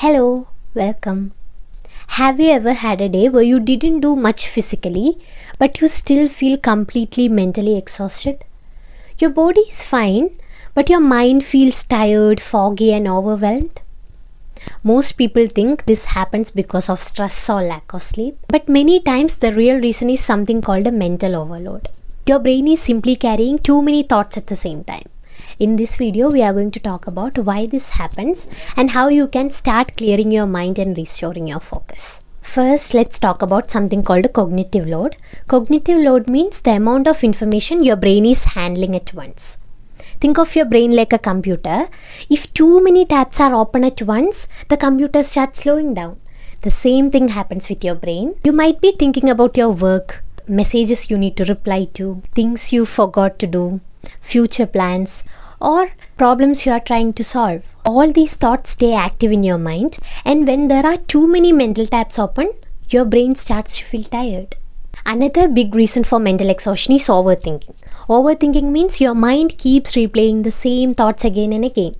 Hello, welcome. Have you ever had a day where you didn't do much physically, but you still feel completely mentally exhausted? Your body is fine, but your mind feels tired, foggy, and overwhelmed? Most people think this happens because of stress or lack of sleep, but many times the real reason is something called a mental overload. Your brain is simply carrying too many thoughts at the same time. In this video, we are going to talk about why this happens and how you can start clearing your mind and restoring your focus. First, let's talk about something called cognitive load. Cognitive load means the amount of information your brain is handling at once. Think of your brain like a computer. If too many tabs are open at once, the computer starts slowing down. The same thing happens with your brain. You might be thinking about your work, messages you need to reply to, things you forgot to do, future plans, or problems you are trying to solve. All these thoughts stay active in your mind, and when there are too many mental tabs open, your brain starts to feel tired. Another big reason for mental exhaustion is overthinking. Overthinking means your mind keeps replaying the same thoughts again and again.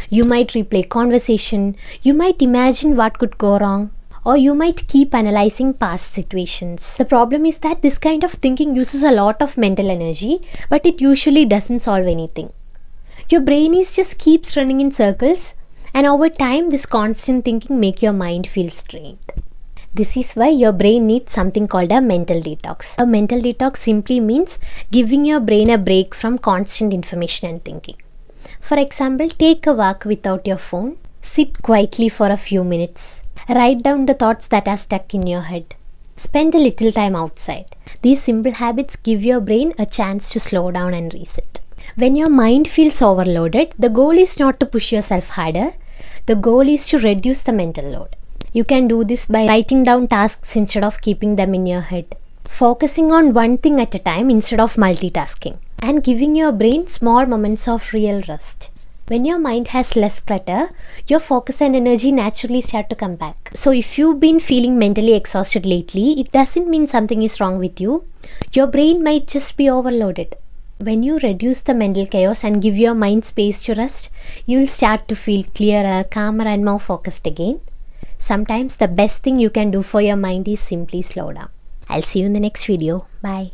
You might replay conversation, you might imagine what could go wrong, or you might keep analyzing past situations. The problem is that this kind of thinking uses a lot of mental energy, but it usually doesn't solve anything. Your brain is just keeps running in circles, and over time this constant thinking makes your mind feel strained. This is why your brain needs something called a mental detox. A mental detox simply means giving your brain a break from constant information and thinking. For example, take a walk without your phone, sit quietly for a few minutes, write down the thoughts that are stuck in your head, spend a little time outside. These simple habits give your brain a chance to slow down and reset. When your mind feels overloaded, the goal is not to push yourself harder. The goal is to reduce the mental load. You can do this by writing down tasks instead of keeping them in your head, focusing on one thing at a time instead of multitasking, and giving your brain small moments of real rest. When your mind has less clutter, your focus and energy naturally start to come back. So if you've been feeling mentally exhausted lately, it doesn't mean something is wrong with you. Your brain might just be overloaded. When you reduce the mental chaos and give your mind space to rest, you'll start to feel clearer, calmer, and more focused again. Sometimes the best thing you can do for your mind is simply slow down. I'll see you in the next video. Bye.